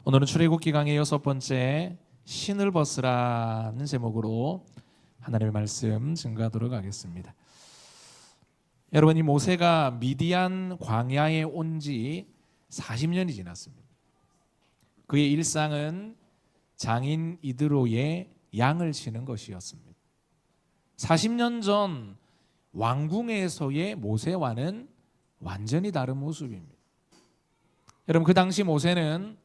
오늘은 출애굽기 강의 6번째 신을 벗으라는 제목으로 하나님의 말씀 증거하도록 하겠습니다. 여러분, 이 모세가 미디안 광야에 온 지 40년이 지났습니다. 그의 일상은 장인 이드로의 양을 치는 것이었습니다. 40년 전 왕궁에서의 모세와는 완전히 다른 모습입니다. 여러분, 그 당시 모세는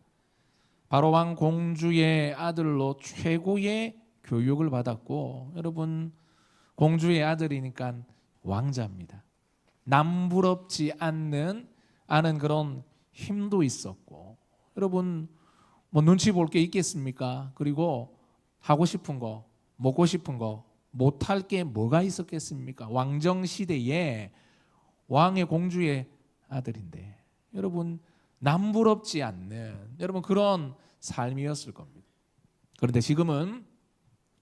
바로 왕 공주의 아들로 최고의 교육을 받았고, 여러분, 공주의 아들이니까 왕자입니다. 남부럽지 않는 그런 힘도 있었고, 여러분, 뭐 눈치 볼 게 있겠습니까? 그리고 하고 싶은 거, 먹고 싶은 거, 못할 게 뭐가 있었겠습니까? 왕정 시대에 왕의 공주의 아들인데, 여러분, 남부럽지 않는 여러분 그런 삶이었을 겁니다. 그런데 지금은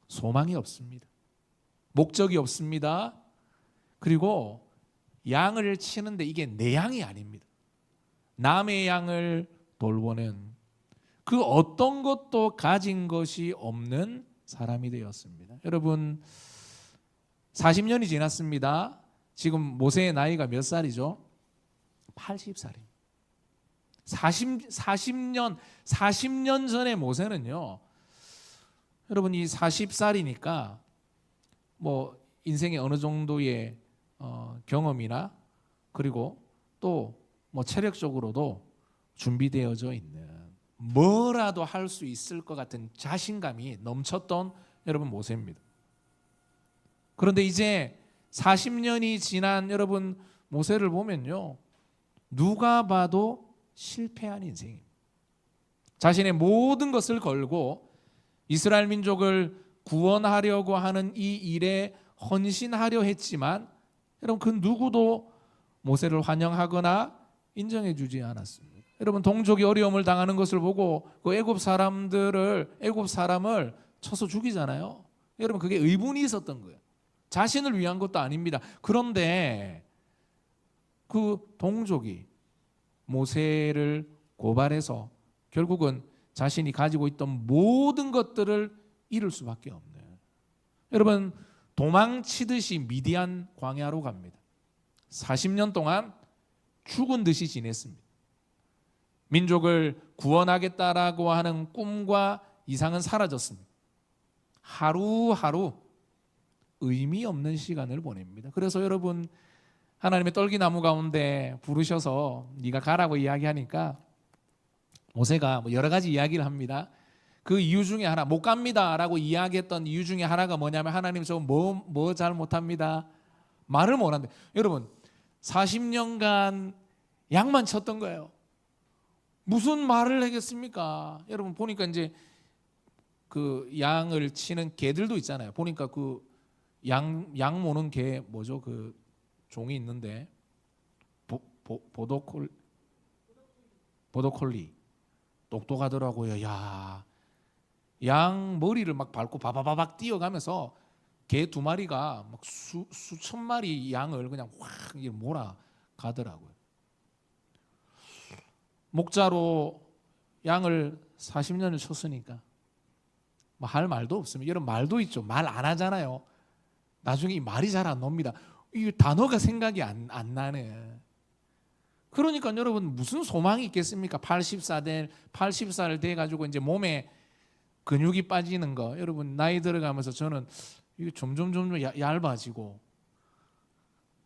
소망이 없습니다. 목적이 없습니다. 그리고 양을 치는데 이게 내 양이 아닙니다. 남의 양을 돌보는 그 어떤 것도 가진 것이 없는 사람이 되었습니다. 여러분, 40년이 지났습니다. 지금 모세의 나이가 몇 살이죠? 80살입니다. 40년 전에 모세는요, 여러분, 이 40살이니까 뭐 인생의 어느 정도의 경험이나 그리고 또 뭐 체력적으로도 준비되어져 있는 뭐라도 할 수 있을 것 같은 자신감이 넘쳤던 여러분 모세입니다. 그런데 이제 40년이 지난 여러분 모세를 보면요, 누가 봐도 실패한 인생입니다. 자신의 모든 것을 걸고 이스라엘 민족을 구원하려고 하는 이 일에 헌신하려 했지만, 여러분, 그 누구도 모세를 환영하거나 인정해 주지 않았습니다. 여러분, 동족이 어려움을 당하는 것을 보고 그 애굽 사람을 쳐서 죽이잖아요. 여러분, 그게 의분이 있었던 거예요. 자신을 위한 것도 아닙니다. 그런데 그 동족이 모세를 고발해서 결국은 자신이 가지고 있던 모든 것들을 잃을 수밖에 없는, 여러분, 도망치듯이 미디안 광야로 갑니다. 40년 동안 죽은 듯이 지냈습니다. 민족을 구원하겠다라고 하는 꿈과 이상은 사라졌습니다. 하루하루 의미 없는 시간을 보냅니다. 그래서 여러분, 하나님의 떨기나무 가운데 부르셔서 네가 가라고 이야기하니까 모세가 여러 가지 이야기를 합니다. 그 이유 중에 하나, 못 갑니다라고 이야기했던 이유 중에 하나가 뭐냐면, 하나님 저 뭐 잘 못합니다. 말을 못한대. 여러분, 40년간 양만 쳤던 거예요. 무슨 말을 하겠습니까? 여러분, 보니까 이제 그 양을 치는 개들도 있잖아요. 보니까 그 양 모는 개 뭐죠? 그 종이 있는데 보더콜리 똑똑하더라고요. 야, 양 머리를 막 밟고 바바바박 뛰어가면서 개 두 마리가 막 수천 마리 양을 그냥 확 몰아 가더라고요. 목자로 양을 40년을 쳤으니까 뭐 할 말도 없습니다. 이런 말도 있죠. 말 안 하잖아요. 나중에 이 말이 잘 안 나옵니다. 이 단어가 생각이 안 나네. 그러니까 여러분, 무슨 소망이 있겠습니까? 80살 돼가지고 이제 몸에 근육이 빠지는 거, 여러분, 나이 들어가면서 저는 이게 점점 얇아지고,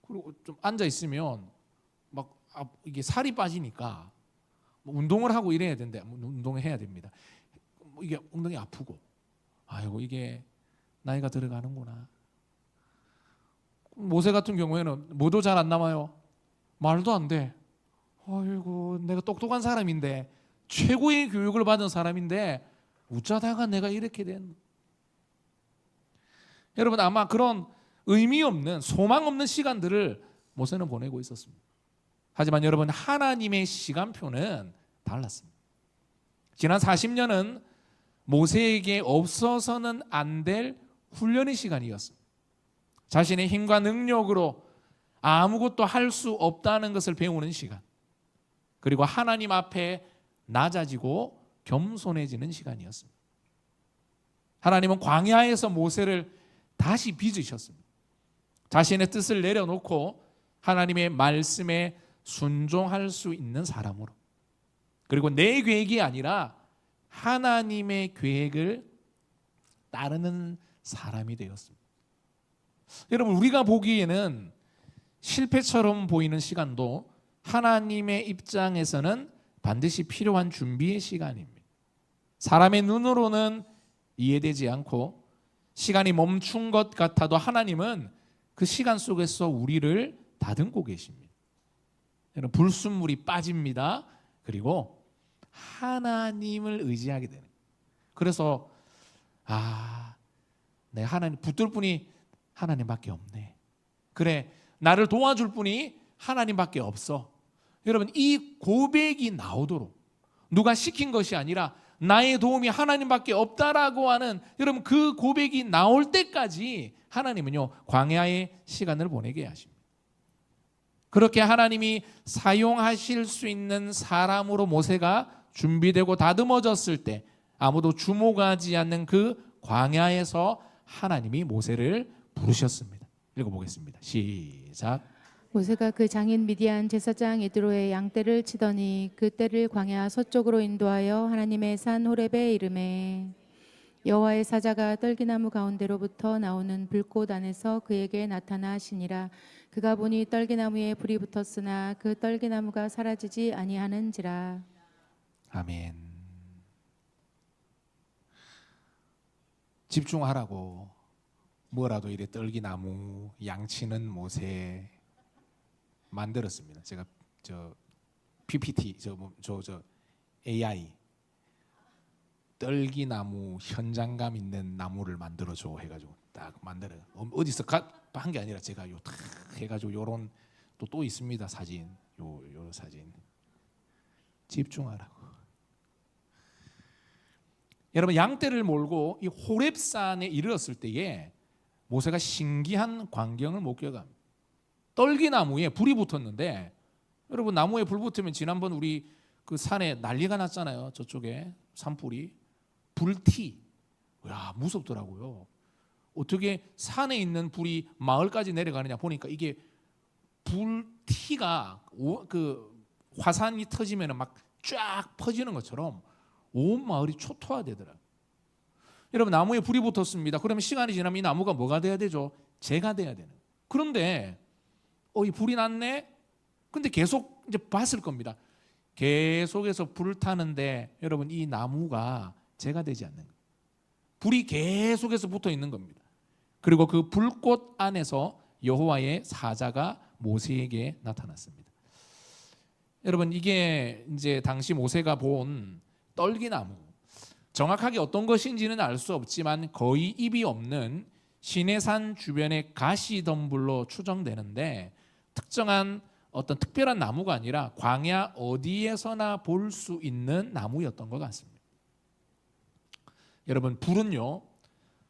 그리고 좀 앉아 있으면 막 이게 살이 빠지니까 뭐 운동을 하고 이래야 된대. 운동을 해야 됩니다. 이게 엉덩이 아프고, 아이고, 이게 나이가 들어가는구나. 모세 같은 경우에는 뭐도 잘 안 남아요. 말도 안 돼. 아이고, 내가 똑똑한 사람인데, 최고의 교육을 받은 사람인데 어쩌다가 내가 이렇게 된. 여러분, 아마 그런 의미 없는, 소망 없는 시간들을 모세는 보내고 있었습니다. 하지만 여러분, 하나님의 시간표는 달랐습니다. 지난 40년은 모세에게 없어서는 안 될 훈련의 시간이었습니다. 자신의 힘과 능력으로 아무것도 할 수 없다는 것을 배우는 시간, 그리고 하나님 앞에 낮아지고 겸손해지는 시간이었습니다. 하나님은 광야에서 모세를 다시 빚으셨습니다. 자신의 뜻을 내려놓고 하나님의 말씀에 순종할 수 있는 사람으로, 그리고 내 계획이 아니라 하나님의 계획을 따르는 사람이 되었습니다. 여러분, 우리가 보기에는 실패처럼 보이는 시간도 하나님의 입장에서는 반드시 필요한 준비의 시간입니다. 사람의 눈으로는 이해되지 않고 시간이 멈춘 것 같아도 하나님은 그 시간 속에서 우리를 다듬고 계십니다. 불순물이 빠집니다. 그리고 하나님을 의지하게 되는 거예요. 그래서 내 하나님 붙들 분이 하나님밖에 없네. 그래, 나를 도와줄 분이 하나님밖에 없어. 여러분, 이 고백이 나오도록, 누가 시킨 것이 아니라 나의 도움이 하나님밖에 없다라고 하는, 여러분, 그 고백이 나올 때까지 하나님은요, 광야의 시간을 보내게 하십니다. 그렇게 하나님이 사용하실 수 있는 사람으로 모세가 준비되고 다듬어졌을 때, 아무도 주목하지 않는 그 광야에서 하나님이 모세를 부르셨습니다. 읽어보겠습니다. 시작. 모세가 그 장인 미디안 제사장 예드로의 양떼를 치더니 그 떼를 광야 서쪽으로 인도하여 하나님의 산 호렙에 이르매, 여호와의 사자가 떨기나무 가운데로부터 나오는 불꽃 안에서 그에게 나타나시니라. 그가 보니 떨기나무에 불이 붙었으나 그 떨기나무가 사라지지 아니하는지라. 아멘. 집중하라고 뭐라도 이래 떨기나무, 양치는 모세 만들었습니다. 제가 PPT AI 떨기나무 현장감 있는 나무를 만들어줘 해가지고 딱 만들어요. 어디서 한 게 아니라 제가 딱 해가지고 요런 또 있습니다. 사진, 요 사진. 집중하라고. 여러분, 양떼를 몰고 이 호렙산에 이르렀을 때에 모세가 신기한 광경을 목격합니다. 떨기나무에 불이 붙었는데, 여러분, 나무에 불 붙으면 지난번 우리 그 산에 난리가 났잖아요. 저쪽에 산불이. 불티. 야, 무섭더라고요. 어떻게 산에 있는 불이 마을까지 내려가느냐 보니까 이게 불티가 그 화산이 터지면 막 쫙 퍼지는 것처럼 온 마을이 초토화되더라고요. 여러분, 나무에 불이 붙었습니다. 그러면 시간이 지나면 이 나무가 뭐가 돼야 되죠? 재가 돼야 되는. 그런데 이 불이 났네. 근데 계속 이제 봤을 겁니다. 계속해서 불을 타는데 여러분, 이 나무가 재가 되지 않는 거예요. 불이 계속해서 붙어 있는 겁니다. 그리고 그 불꽃 안에서 여호와의 사자가 모세에게 나타났습니다. 여러분, 이게 이제 당시 모세가 본 떨기나무, 정확하게 어떤 것인지는 알 수 없지만 거의 잎이 없는 시내산 주변의 가시덤불로 추정되는데, 특정한 어떤 특별한 나무가 아니라 광야 어디에서나 볼 수 있는 나무였던 것 같습니다. 여러분, 불은요,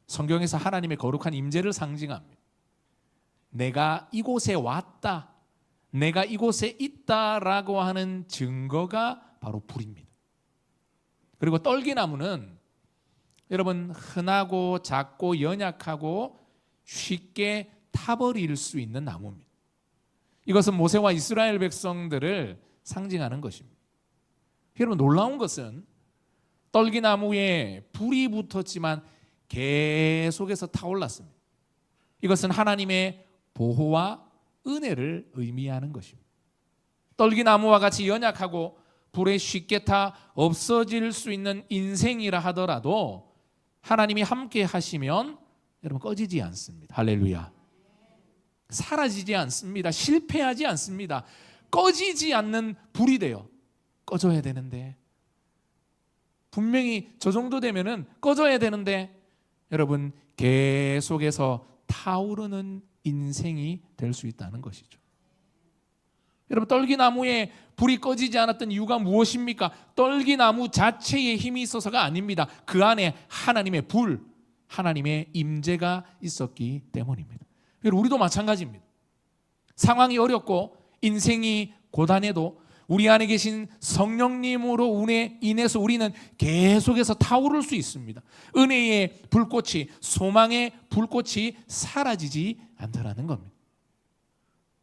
성경에서 하나님의 거룩한 임재를 상징합니다. 내가 이곳에 왔다, 내가 이곳에 있다라고 하는 증거가 바로 불입니다. 그리고 떨기나무는 여러분, 흔하고 작고 연약하고 쉽게 타버릴 수 있는 나무입니다. 이것은 모세와 이스라엘 백성들을 상징하는 것입니다. 여러분, 놀라운 것은 떨기나무에 불이 붙었지만 계속해서 타올랐습니다. 이것은 하나님의 보호와 은혜를 의미하는 것입니다. 떨기나무와 같이 연약하고 불에 쉽게 타 없어질 수 있는 인생이라 하더라도 하나님이 함께 하시면 여러분, 꺼지지 않습니다. 할렐루야. 사라지지 않습니다. 실패하지 않습니다. 꺼지지 않는 불이 돼요. 꺼져야 되는데, 분명히 저 정도 되면은 꺼져야 되는데, 여러분, 계속해서 타오르는 인생이 될 수 있다는 것이죠. 여러분, 떨기나무에 불이 꺼지지 않았던 이유가 무엇입니까? 떨기나무 자체에 힘이 있어서가 아닙니다. 그 안에 하나님의 불, 하나님의 임재가 있었기 때문입니다. 여러분, 우리도 마찬가지입니다. 상황이 어렵고 인생이 고단해도 우리 안에 계신 성령님으로 인해서 우리는 계속해서 타오를 수 있습니다. 은혜의 불꽃이, 소망의 불꽃이 사라지지 않더라는 겁니다.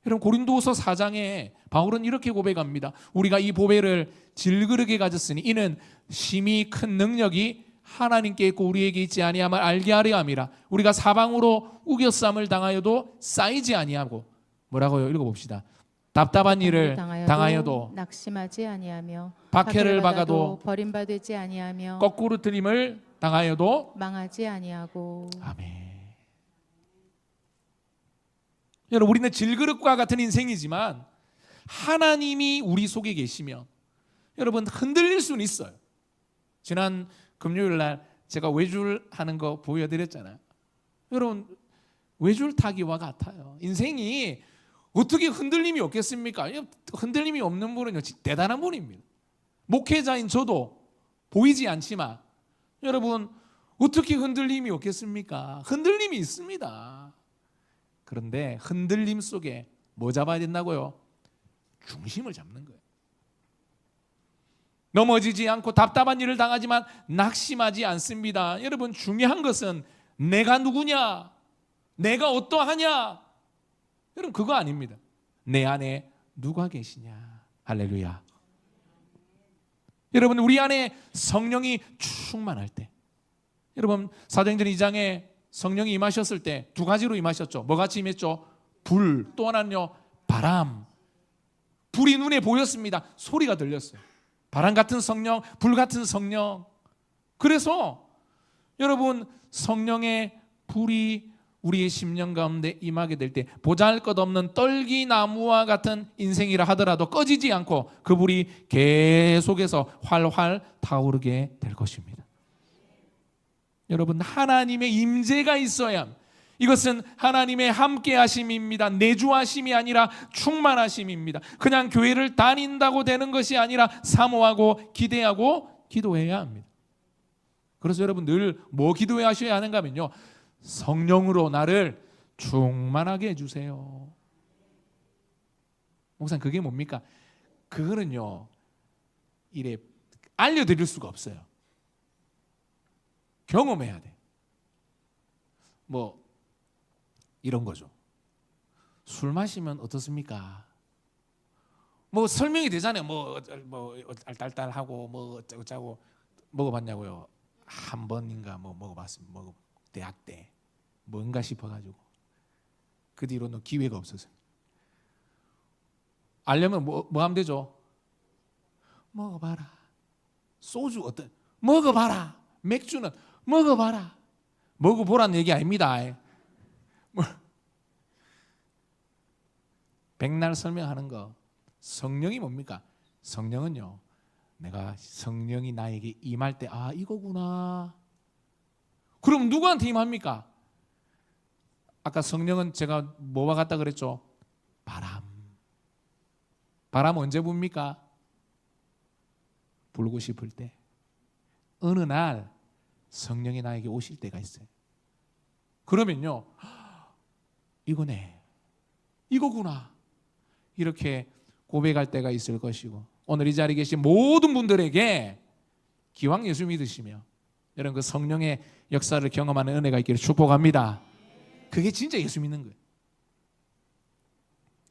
여러분, 고린도후서 4장에 바울은 이렇게 고백합니다. 우리가 이 보배를 질그릇에 가졌으니 이는 심히 큰 능력이 하나님께 있고 우리에게 있지 아니함을 알게 하려 함이라. 우리가 사방으로 우겨쌈을 당하여도 쌓이지 아니하고, 뭐라고요? 읽어봅시다. 답답한 일을 당하여도 낙심하지 아니하며, 박해를 받아도 버림받지 아니하며, 거꾸로 들임을 당하여도 망하지 아니하고. 아멘. 여러분, 우리는 질그릇과 같은 인생이지만 하나님이 우리 속에 계시면 여러분 흔들릴 수는 있어요. 지난 금요일 날 제가 외줄 하는 거 보여드렸잖아요. 여러분, 외줄 타기와 같아요. 인생이 어떻게 흔들림이 없겠습니까? 흔들림이 없는 분은 대단한 분입니다. 목회자인 저도 보이지 않지만 여러분, 어떻게 흔들림이 없겠습니까? 흔들림이 있습니다. 그런데 흔들림 속에 뭐 잡아야 된다고요? 중심을 잡는 거예요. 넘어지지 않고 답답한 일을 당하지만 낙심하지 않습니다. 여러분, 중요한 것은 내가 누구냐, 내가 어떠하냐, 여러분 그거 아닙니다. 내 안에 누가 계시냐. 할렐루야. 여러분, 우리 안에 성령이 충만할 때, 여러분 사도행전 2장에 성령이 임하셨을 때 두 가지로 임하셨죠. 뭐같이 임했죠? 불, 또 하나는요 바람. 불이 눈에 보였습니다. 소리가 들렸어요. 바람 같은 성령, 불 같은 성령. 그래서 여러분, 성령의 불이 우리의 심령 가운데 임하게 될 때 보잘것없는 떨기나무와 같은 인생이라 하더라도 꺼지지 않고 그 불이 계속해서 활활 타오르게 될 것입니다. 여러분, 하나님의 임재가 있어야 합니다. 이것은 하나님의 함께하심입니다. 내주하심이 아니라 충만하심입니다. 그냥 교회를 다닌다고 되는 것이 아니라 사모하고 기대하고 기도해야 합니다. 그래서 여러분 늘 뭐 기도하셔야 하는가 하면요, 성령으로 나를 충만하게 해주세요. 목사님, 그게 뭡니까? 그거는요 이래 알려드릴 수가 없어요. 경험해야 돼. 뭐 이런 거죠. 술 마시면 어떻습니까? 뭐 설명이 되잖아요. 뭐 알딸딸하고 뭐 어쩌고 먹어봤냐고요. 한 번인가 뭐 먹어봤습니다. 대학 때 뭔가 싶어가지고 그 뒤로는 기회가 없었어요. 알려면 뭐 하면 되죠? 먹어봐라. 소주 어떤? 먹어봐라. 맥주는 먹어봐라. 먹어보라는 얘기 아닙니다. 백날 설명하는 거. 성령이 뭡니까? 성령은요, 내가 성령이 나에게 임할 때 이거구나. 그럼 누구한테 임합니까? 아까 성령은 제가 뭐와 같다 그랬죠? 바람. 바람 언제 붑니까? 불고 싶을 때. 어느 날 성령이 나에게 오실 때가 있어요. 그러면요, 이거네, 이거구나, 이렇게 고백할 때가 있을 것이고, 오늘 이 자리에 계신 모든 분들에게 기왕 예수 믿으시며 여러분 그 성령의 역사를 경험하는 은혜가 있기를 축복합니다. 그게 진짜 예수 믿는 거예요.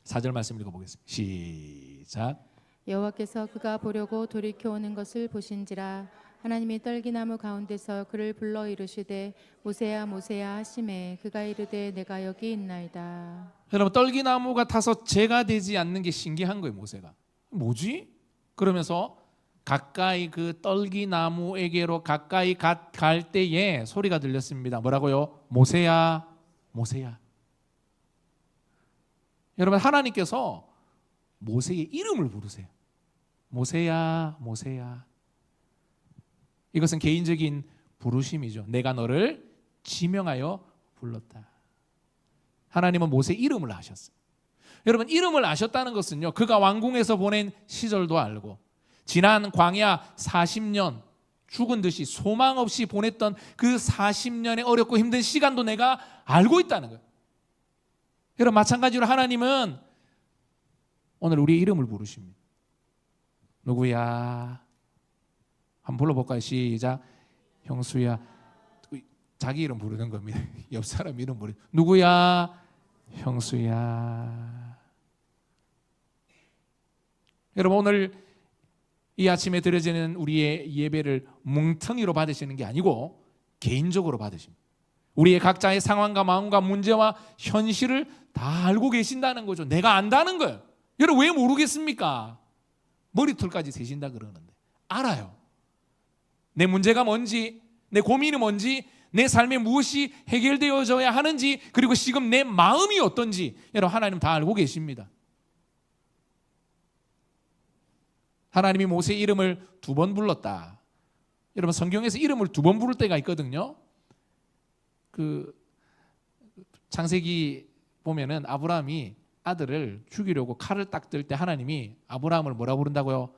4절 말씀 읽어보겠습니다. 시작. 여호와께서 그가 보려고 돌이켜 오는 것을 보신지라 하나님이 떨기나무 가운데서 그를 불러 이르시되 모세야 모세야 하시매 그가 이르되 내가 여기 있나이다. 여러분, 떨기나무가 타서 죄가 되지 않는 게 신기한 거예요. 모세가 뭐지? 그러면서 가까이 그 떨기나무에게로 가까이 갈 때에 소리가 들렸습니다. 뭐라고요? 모세야 모세야. 여러분, 하나님께서 모세의 이름을 부르세요. 모세야 모세야. 이것은 개인적인 부르심이죠. 내가 너를 지명하여 불렀다. 하나님은 모세 이름을 아셨어요. 여러분, 이름을 아셨다는 것은요, 그가 왕궁에서 보낸 시절도 알고 지난 광야 40년 죽은 듯이 소망 없이 보냈던 그 40년의 어렵고 힘든 시간도 내가 알고 있다는 거예요. 여러분, 마찬가지로 하나님은 오늘 우리의 이름을 부르십니다. 누구야? 한번 불러볼까요? 시작. 형수야. 자기 이름 부르는 겁니다. 옆 사람 이름 부르. 누구야? 형수야. 여러분, 오늘 이 아침에 드려지는 우리의 예배를 뭉텅이로 받으시는 게 아니고 개인적으로 받으십니다. 우리의 각자의 상황과 마음과 문제와 현실을 다 알고 계신다는 거죠. 내가 안다는 거예요. 여러분, 왜 모르겠습니까? 머리털까지 세신다 그러는데 알아요. 내 문제가 뭔지, 내 고민이 뭔지, 내 삶에 무엇이 해결되어져야 하는지, 그리고 지금 내 마음이 어떤지 여러분, 하나님 다 알고 계십니다. 하나님이 모세 이름을 2번 불렀다. 여러분, 성경에서 이름을 2번 부를 때가 있거든요. 그 창세기 보면은 아브라함이 아들을 죽이려고 칼을 딱 들 때 하나님이 아브라함을 뭐라 부른다고요?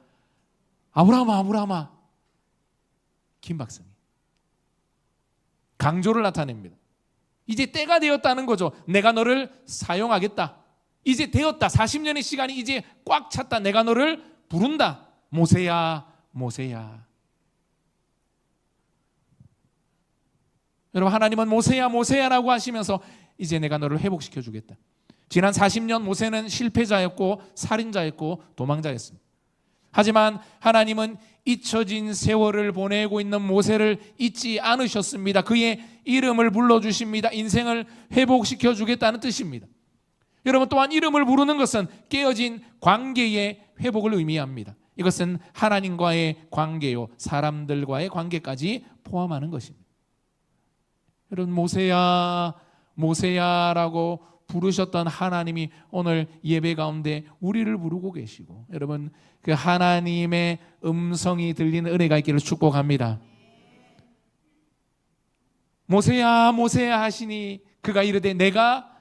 아브라함아, 아브라함아. 김박성이 강조를 나타냅니다. 이제 때가 되었다는 거죠. 내가 너를 사용하겠다. 이제 되었다. 40년의 시간이 이제 꽉 찼다. 내가 너를 부른다. 모세야, 모세야. 여러분, 하나님은 모세야, 모세야라고 하시면서 이제 내가 너를 회복시켜 주겠다. 지난 40년 모세는 실패자였고 살인자였고 도망자였습니다. 하지만 하나님은 잊혀진 세월을 보내고 있는 모세를 잊지 않으셨습니다. 그의 이름을 불러주십니다. 인생을 회복시켜 주겠다는 뜻입니다. 여러분, 또한 이름을 부르는 것은 깨어진 관계의 회복을 의미합니다. 이것은 하나님과의 관계요, 사람들과의 관계까지 포함하는 것입니다. 여러분, 모세야, 모세야라고 부르셨던 하나님이 오늘 예배 가운데 우리를 부르고 계시고, 여러분, 그 하나님의 음성이 들리는 은혜가 있기를 축복합니다. 모세야, 모세야 하시니 그가 이르되 내가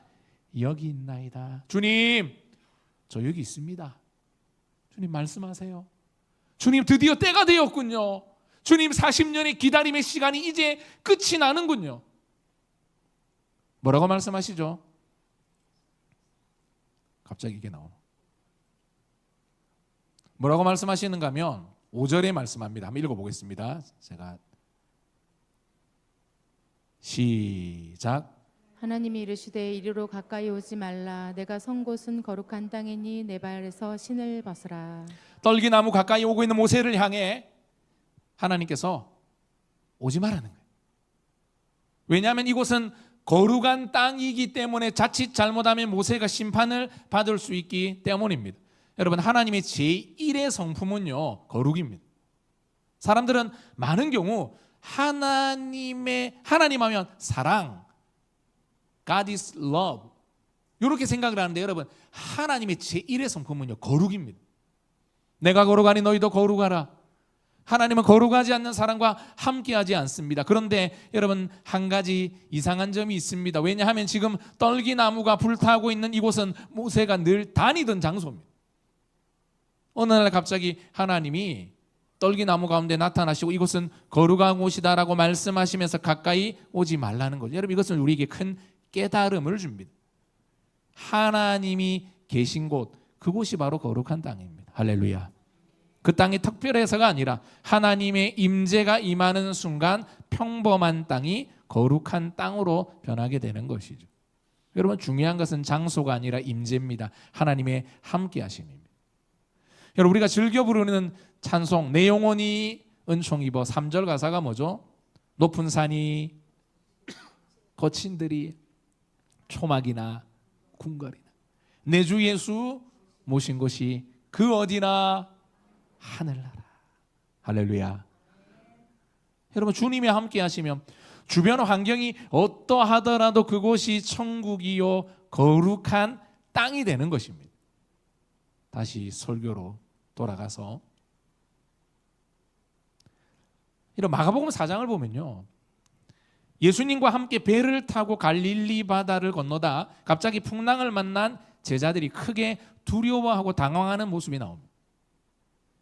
여기 있나이다. 주님, 저 여기 있습니다. 주님, 말씀하세요. 주님, 드디어 때가 되었군요. 주님, 40년의 기다림의 시간이 이제 끝이 나는군요. 뭐라고 말씀하시죠? 갑자기 이게 나오노. 뭐라고 말씀하시는가 하면 5절에 말씀합니다. 한번 읽어보겠습니다. 제가 시작. 하나님이 이르시되 이리로 가까이 오지 말라. 내가 선 곳은 거룩한 땅이니 내 발에서 신을 벗으라. 떨기나무 가까이 오고 있는 모세를 향해 하나님께서 오지 말라는 거예요. 왜냐하면 이곳은 거룩한 땅이기 때문에 자칫 잘못하면 모세가 심판을 받을 수 있기 때문입니다. 여러분, 하나님의 제1의 성품은요, 거룩입니다. 사람들은 많은 경우 하나님 하면 사랑, God is love, 이렇게 생각을 하는데, 여러분, 하나님의 제1의 성품은요, 거룩입니다. 내가 거룩하니 너희도 거룩하라. 하나님은 거룩하지 않는 사람과 함께하지 않습니다. 그런데 여러분, 한 가지 이상한 점이 있습니다. 왜냐하면 지금 떨기나무가 불타고 있는 이곳은 모세가 늘 다니던 장소입니다. 어느 날 갑자기 하나님이 떨기나무 가운데 나타나시고 이곳은 거룩한 곳이다라고 말씀하시면서 가까이 오지 말라는 거죠. 여러분, 이것은 우리에게 큰 깨달음을 줍니다. 하나님이 계신 곳, 그곳이 바로 거룩한 땅입니다. 할렐루야. 그 땅이 특별해서가 아니라 하나님의 임재가 임하는 순간 평범한 땅이 거룩한 땅으로 변하게 되는 것이죠. 여러분, 중요한 것은 장소가 아니라 임재입니다. 하나님의 함께 하심입니다. 여러분, 우리가 즐겨 부르는 찬송 내 영혼이 은총 입어, 3절 가사가 뭐죠? 높은 산이 거친 들이 초막이나 궁궐이나 내 주 예수 모신 곳이 그 어디나 하늘나라. 할렐루야. 여러분, 주님이 함께 하시면 주변 환경이 어떠하더라도 그곳이 천국이요 거룩한 땅이 되는 것입니다. 다시 설교로 돌아가서 이런 마가복음 4장을 보면요, 예수님과 함께 배를 타고 갈릴리 바다를 건너다 갑자기 풍랑을 만난 제자들이 크게 두려워하고 당황하는 모습이 나옵니다.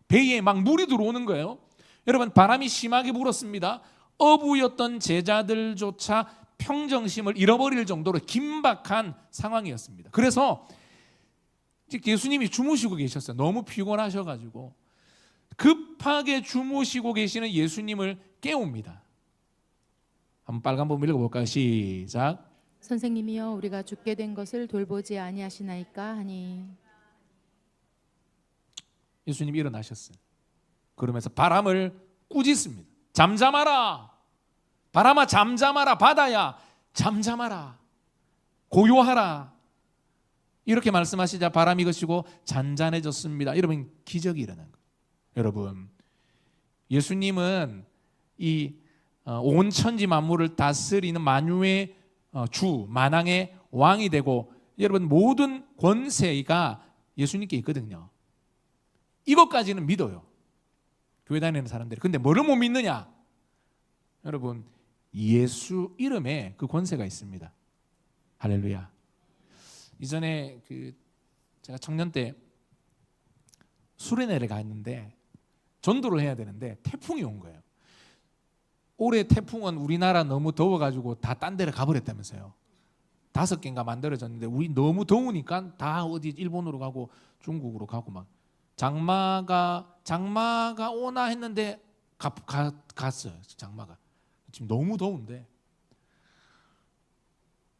배에 막 물이 들어오는 거예요. 여러분, 바람이 심하게 불었습니다. 어부였던 제자들조차 평정심을 잃어버릴 정도로 긴박한 상황이었습니다. 그래서 예수님이 주무시고 계셨어요. 너무 피곤하셔가지고 급하게 주무시고 계시는 예수님을 깨웁니다. 한번 빨간 부분 읽어볼까요? 시작. 선생님이여 우리가 죽게 된 것을 돌보지 아니하시나이까 하니. 예수님이 일어나셨어요. 그러면서 바람을 꾸짖습니다. 잠잠하라. 바람아 잠잠하라. 바다야 잠잠하라. 고요하라. 이렇게 말씀하시자 바람이 그치고 잔잔해졌습니다. 여러분 기적이 일어난 거예요. 여러분 예수님은 이 온 천지 만물을 다스리는 만유의 주, 만왕의 왕이 되고 여러분 모든 권세가 예수님께 있거든요. 이것까지는 믿어요. 교회 다니는 사람들이. 근데 뭐를 못 믿느냐? 여러분 예수 이름에 그 권세가 있습니다. 할렐루야. 이전에 제가 청년 때 수레네를 갔는데 전도를 해야 되는데 태풍이 온 거예요. 올해 태풍은 우리나라 너무 더워가지고 다 딴 데를 가버렸다면서요. 5개인가 만들어졌는데 우리 너무 더우니까 다 어디 일본으로 가고 중국으로 가고 막 장마가 오나 했는데 갔어요. 장마가 지금 너무 더운데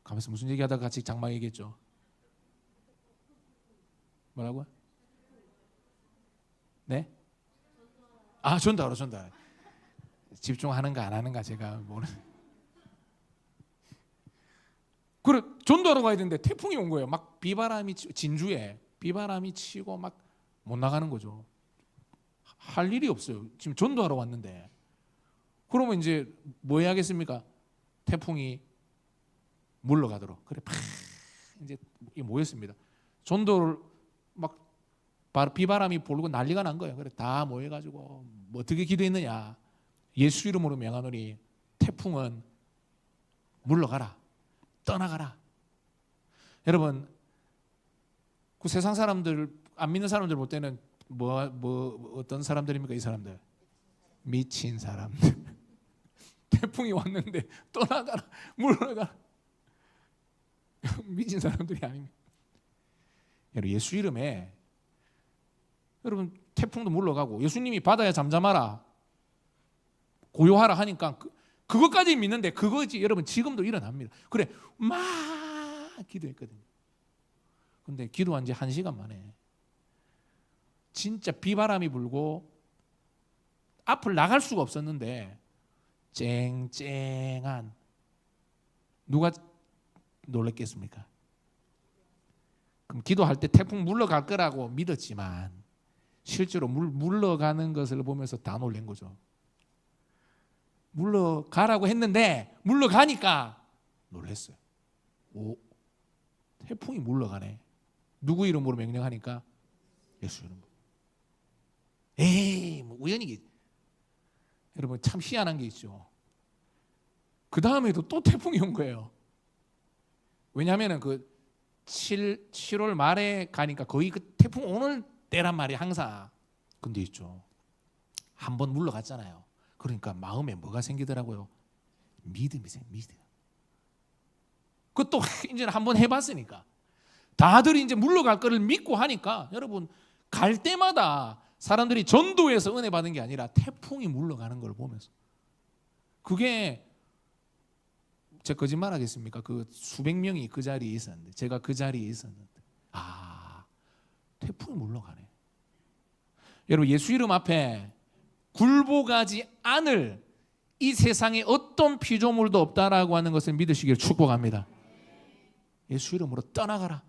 가면서 무슨 얘기하다가 같이 장마 얘기했죠. 뭐라고요? 네? 아 전도하러. 집중하는가 안 하는가 제가 모르는. 그래 전도하러 가야 되는데 태풍이 온 거예요. 막 비바람이 진주에 비바람이 치고 막 못 나가는 거죠. 할 일이 없어요. 지금 전도하러 왔는데. 그러면 이제 뭐 해야겠습니까? 태풍이 물러가도록. 그래 팍 이제 모였습니다. 전도를 막 비바람이 불고 난리가 난 거예요. 그래 다 모여가지고 뭐 어떻게 기도했느냐? 예수 이름으로 명하노니 태풍은 물러가라, 떠나가라. 여러분 그 세상 사람들 안 믿는 사람들 볼 때는 어떤 사람들입니까? 이 사람들 미친 사람들. 태풍이 왔는데 떠나가라, 물러가라. 미친 사람들이 아닙니다. 여러분 예수 이름에 여러분 태풍도 물러가고 예수님이 바다에 잠잠하라 고요하라 하니까 그것까지 믿는데 그거지 여러분 지금도 일어납니다. 그래 막 기도했거든요. 근데 기도한 지 1시간 만에 진짜 비바람이 불고 앞을 나갈 수가 없었는데 쨍쨍한 누가 놀랬겠습니까? 그럼 기도할 때 태풍 물러갈 거라고 믿었지만 실제로 물러가는 것을 보면서 다 놀란 거죠. 물러가라고 했는데 물러가니까 놀랐어요. 오, 태풍이 물러가네. 누구 이름으로 명령하니까 예수 이름으로. 에이 뭐 우연이겠지. 여러분 참 희한한 게 있죠. 그 다음에도 또 태풍이 온 거예요. 왜냐하면 7월 말에 가니까 거의 그 태풍 오는 때란 말이에요. 항상. 근데 있죠. 한번 물러갔잖아요. 그러니까 마음에 뭐가 생기더라고요? 믿음이 생겨. 믿음. 그것도 이제 한번 해봤으니까 다들 이제 물러갈 거를 믿고 하니까 여러분 갈 때마다 사람들이 전도에서 은혜 받은 게 아니라 태풍이 물러가는 걸 보면서 그게 제가 거짓말 하겠습니까? 그 수백 명이 그 자리에 있었는데 제가 그 자리에 있었는데 태풍이 물러가네. 여러분 예수 이름 앞에 굴복하지 않을 이 세상에 어떤 피조물도 없다라고 하는 것을 믿으시기를 축복합니다. 예수 이름으로 떠나가라.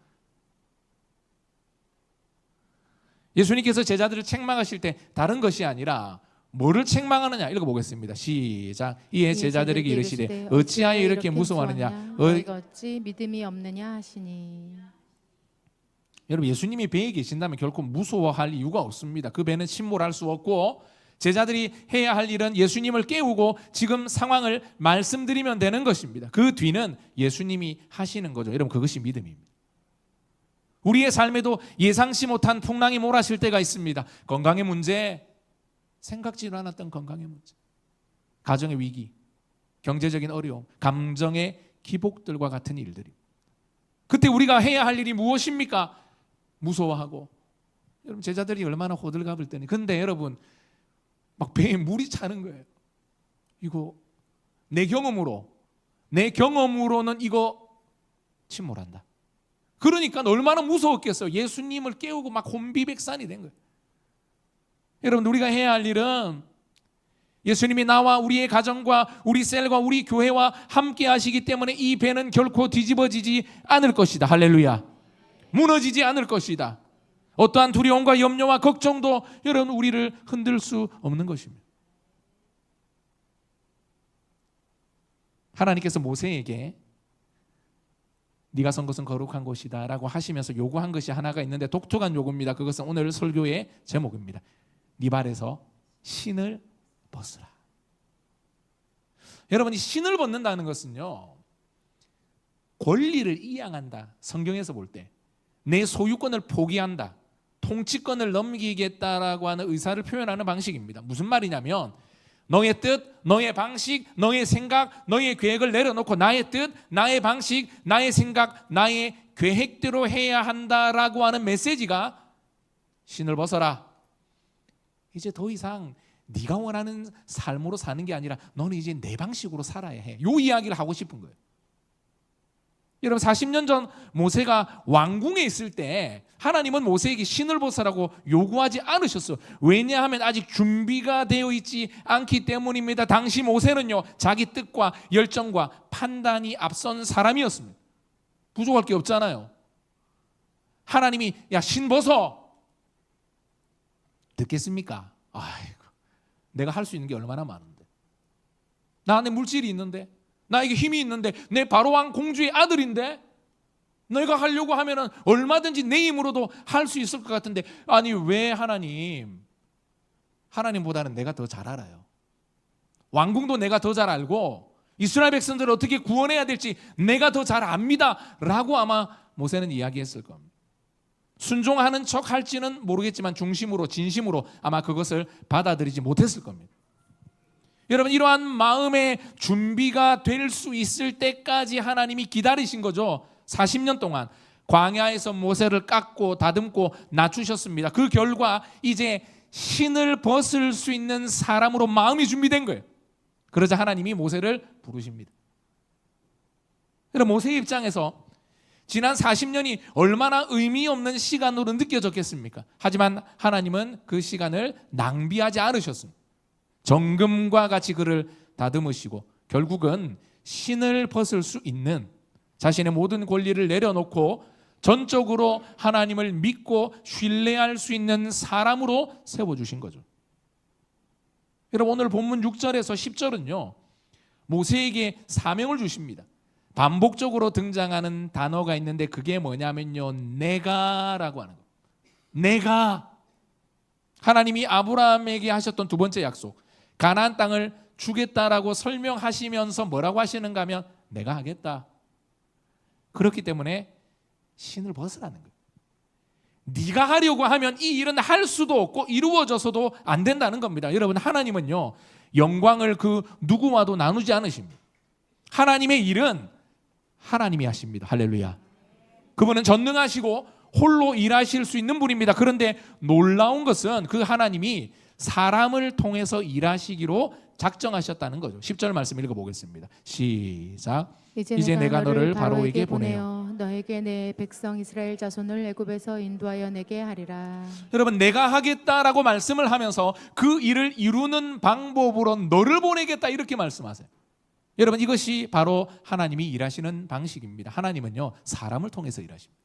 예수님께서 제자들을 책망하실 때 다른 것이 아니라 뭐를 책망하느냐 읽어보겠습니다. 시작. 이에 제자들에게 이르시되 어찌하여 이렇게 무서워하느냐 너희가 어찌 믿음이 없느냐 하시니. 여러분 예수님이 배에 계신다면 결코 무서워할 이유가 없습니다. 그 배는 침몰할 수 없고 제자들이 해야 할 일은 예수님을 깨우고 지금 상황을 말씀드리면 되는 것입니다. 그 뒤는 예수님이 하시는 거죠. 여러분 그것이 믿음입니다. 우리의 삶에도 예상치 못한 풍랑이 몰아칠 때가 있습니다. 건강의 문제, 생각지도 않았던 건강의 문제, 가정의 위기, 경제적인 어려움, 감정의 기복들과 같은 일들이. 그때 우리가 해야 할 일이 무엇입니까? 무서워하고. 여러분 제자들이 얼마나 호들갑을 떠니. 근데 여러분 막 배에 물이 차는 거예요. 이거 내 경험으로는 이거 침몰한다. 그러니까 얼마나 무서웠겠어요. 예수님을 깨우고 막 혼비백산이 된 거예요. 여러분, 우리가 해야 할 일은 예수님이 나와 우리의 가정과 우리 셀과 우리 교회와 함께 하시기 때문에 이 배는 결코 뒤집어지지 않을 것이다. 할렐루야. 무너지지 않을 것이다. 어떠한 두려움과 염려와 걱정도 여러분 우리를 흔들 수 없는 것입니다. 하나님께서 모세에게 네가 선 것은 거룩한 곳이다 라고 하시면서 요구한 것이 하나가 있는데 독특한 요구입니다. 그것은 오늘 설교의 제목입니다. 네 발에서 신을 벗으라. 여러분, 이 신을 벗는다는 것은요, 권리를 이양한다. 성경에서 볼 때 내 소유권을 포기한다, 통치권을 넘기겠다라고 하는 의사를 표현하는 방식입니다. 무슨 말이냐면 너의 뜻, 너의 방식, 너의 생각, 너의 계획을 내려놓고 나의 뜻, 나의 방식, 나의 생각, 나의 계획대로 해야 한다라고 하는 메시지가 신을 벗어라. 이제 더 이상 네가 원하는 삶으로 사는 게 아니라 너는 이제 내 방식으로 살아야 해. 이 이야기를 하고 싶은 거예요. 여러분, 40년 전 모세가 왕궁에 있을 때 하나님은 모세에게 신을 벗으라고 요구하지 않으셨어요. 왜냐하면 아직 준비가 되어 있지 않기 때문입니다. 당시 모세는요, 자기 뜻과 열정과 판단이 앞선 사람이었습니다. 부족할 게 없잖아요. 하나님이 야, 신 벗어. 듣겠습니까? 아이고, 내가 할 수 있는 게 얼마나 많은데. 나 안에 물질이 있는데, 나에게 힘이 있는데, 내 바로왕 공주의 아들인데, 내가 하려고 하면은 얼마든지 내 힘으로도 할 수 있을 것 같은데, 아니 왜 하나님보다는 내가 더 잘 알아요. 왕궁도 내가 더 잘 알고 이스라엘 백성들을 어떻게 구원해야 될지 내가 더 잘 압니다 라고 아마 모세는 이야기했을 겁니다. 순종하는 척 할지는 모르겠지만 중심으로, 진심으로 아마 그것을 받아들이지 못했을 겁니다. 여러분, 이러한 마음의 준비가 될 수 있을 때까지 하나님이 기다리신 거죠. 40년 동안 광야에서 모세를 깎고 다듬고 낮추셨습니다. 그 결과 이제 신을 벗을 수 있는 사람으로 마음이 준비된 거예요. 그러자 하나님이 모세를 부르십니다. 여러분, 모세의 입장에서 지난 40년이 얼마나 의미 없는 시간으로 느껴졌겠습니까? 하지만 하나님은 그 시간을 낭비하지 않으셨습니다. 정금과 같이 그를 다듬으시고 결국은 신을 벗을 수 있는, 자신의 모든 권리를 내려놓고 전적으로 하나님을 믿고 신뢰할 수 있는 사람으로 세워주신 거죠. 여러분, 오늘 본문 6절에서 10절은요 모세에게 사명을 주십니다. 반복적으로 등장하는 단어가 있는데 그게 뭐냐면요, 내가라고 하는 거예요. 내가. 하나님이 아브라함에게 하셨던 두 번째 약속, 가나안 땅을 주겠다라고 설명하시면서 뭐라고 하시는가 하면 내가 하겠다. 그렇기 때문에 신을 벗으라는 거예요. 네가 하려고 하면 이 일은 할 수도 없고 이루어져서도 안 된다는 겁니다. 여러분, 하나님은요 영광을 그 누구와도 나누지 않으십니다. 하나님의 일은 하나님이 하십니다. 할렐루야. 그분은 전능하시고 홀로 일하실 수 있는 분입니다. 그런데 놀라운 것은 그 하나님이 사람을 통해서 일하시기로 작정하셨다는 거죠. 10절 말씀 읽어보겠습니다. 시작. 이제 내가 너를 바로에게 보내요. 너에게 내 백성 이스라엘 자손을 애굽에서 인도하여 내게 하리라. 여러분, 내가 하겠다라고 말씀을 하면서 그 일을 이루는 방법으로 너를 보내겠다 이렇게 말씀하세요. 여러분, 이것이 바로 하나님이 일하시는 방식입니다. 하나님은요 사람을 통해서 일하십니다.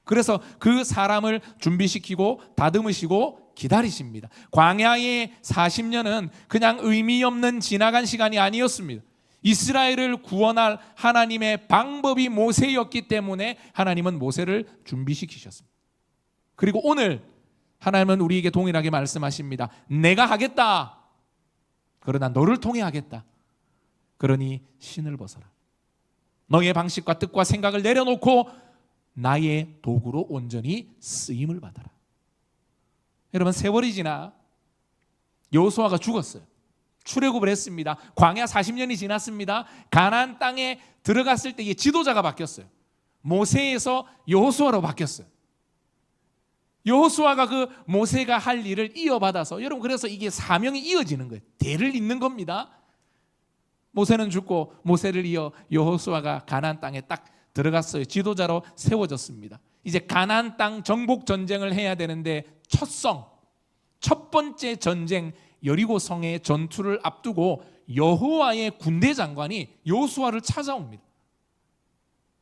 그래서 그 사람을 준비시키고 다듬으시고 기다리십니다. 광야의 40년은 그냥 의미 없는 지나간 시간이 아니었습니다. 이스라엘을 구원할 하나님의 방법이 모세였기 때문에 하나님은 모세를 준비시키셨습니다. 그리고 오늘 하나님은 우리에게 동일하게 말씀하십니다. 내가 하겠다. 그러나 너를 통해 하겠다. 그러니 신을 벗어라. 너의 방식과 뜻과 생각을 내려놓고 나의 도구로 온전히 쓰임을 받아라. 여러분, 세월이 지나 여호수아가 죽었어요. 출애굽을 했습니다. 광야 40년이 지났습니다. 가나안 땅에 들어갔을 때 지도자가 바뀌었어요. 모세에서 여호수아로 바뀌었어요. 여호수아가 그 모세가 할 일을 이어받아서, 여러분 그래서 이게 사명이 이어지는 거예요. 대를 잇는 겁니다. 모세는 죽고 모세를 이어 여호수아가 가나안 땅에 딱 들어갔어요. 지도자로 세워졌습니다. 이제 가나안 땅 정복 전쟁을 해야 되는데 첫 번째 전쟁 여리고 성의 전투를 앞두고 여호와의 군대 장관이 여호수아를 찾아옵니다.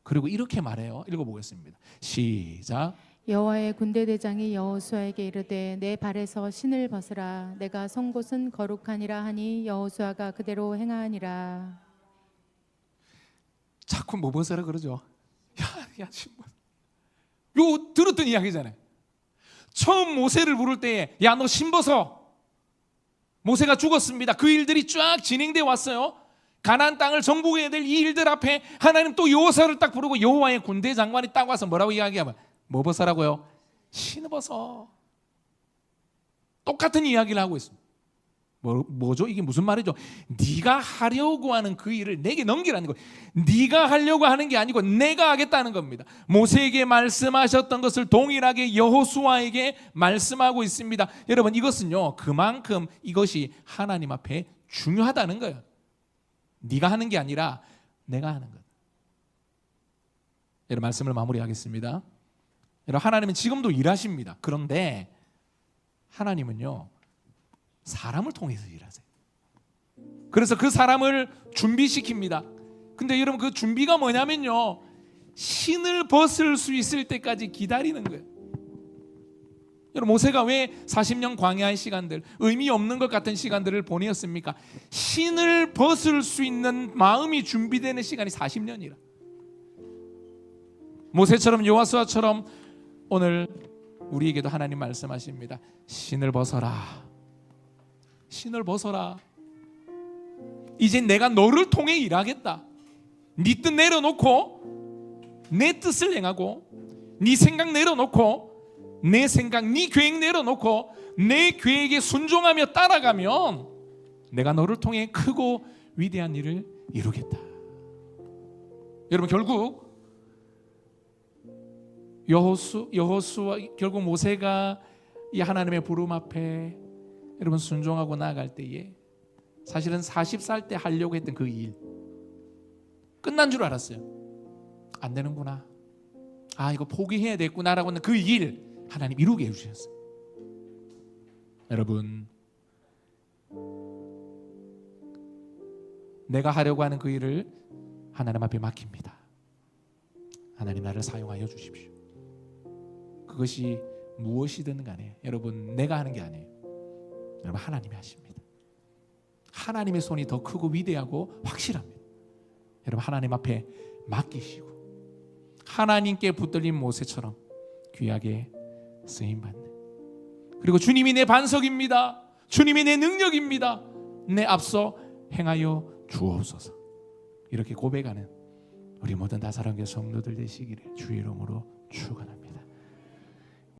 그리고 이렇게 말해요. 읽어보겠습니다. 시작. 여호와의 군대 대장이 여호수아에게 이르되 내 발에서 신을 벗으라. 내가 선 곳은 거룩하니라 하니 여호수아가 그대로 행하니라. 자꾸 뭐 벗으라 그러죠. 야, 신발. 요 들었던 이야기잖아요. 처음 모세를 부를 때에 야, 너 신 벗어. 모세가 죽었습니다. 그 일들이 쫙 진행돼 왔어요. 가나안 땅을 정복해야 될 이 일들 앞에 하나님 또 여호수아를 딱 부르고 여호와의 군대 장관이 딱 와서 뭐라고 이야기하면 뭐 벗으라고요? 신을 벗어. 똑같은 이야기를 하고 있습니다. 뭐죠? 이게 무슨 말이죠? 네가 하려고 하는 그 일을 내게 넘기라는 거예요. 네가 하려고 하는 게 아니고 내가 하겠다는 겁니다. 모세에게 말씀하셨던 것을 동일하게 여호수아에게 말씀하고 있습니다. 여러분, 이것은요, 그만큼 이것이 하나님 앞에 중요하다는 거예요. 네가 하는 게 아니라 내가 하는 것. 여러분, 말씀을 마무리하겠습니다. 여러분, 하나님은 지금도 일하십니다. 그런데 하나님은요, 사람을 통해서 일하세요. 그래서 그 사람을 준비시킵니다. 근데 여러분, 그 준비가 뭐냐면요, 신을 벗을 수 있을 때까지 기다리는 거예요. 여러분, 모세가 왜 40년 광야의 시간들, 의미 없는 것 같은 시간들을 보내었습니까? 신을 벗을 수 있는 마음이 준비되는 시간이 40년이라. 모세처럼 여호수아처럼 오늘 우리에게도 하나님 말씀하십니다. 신을 벗어라. 신을 벗어라. 이제 내가 너를 통해 일하겠다. 네 뜻 내려놓고 내 뜻을 행하고, 네 생각 내려놓고 내 생각, 네 계획 내려놓고 내 계획에 순종하며 따라가면 내가 너를 통해 크고 위대한 일을 이루겠다. 여러분, 결국 여호수아 결국 모세가 이 하나님의 부름 앞에 여러분 순종하고 나아갈 때에 사실은 40살 때 하려고 했던 그 일 끝난 줄 알았어요. 안 되는구나. 이거 포기해야 되겠구나라고 하는 그 일 하나님 이루게 해주셨어요. 여러분, 내가 하려고 하는 그 일을 하나님 앞에 맡깁니다. 하나님, 나를 사용하여 주십시오. 그것이 무엇이든 간에 여러분, 내가 하는 게 아니에요. 여러분, 하나님이 하십니다. 하나님의 손이 더 크고 위대하고 확실합니다. 여러분, 하나님 앞에 맡기시고 하나님께 붙들린 모세처럼 귀하게 쓰임받는, 그리고 주님이 내 반석입니다. 주님이 내 능력입니다. 내 앞서 행하여 주옵소서. 이렇게 고백하는 우리 모든 다사랑교회 성도들 되시기를 주의 이름으로 축원합니다.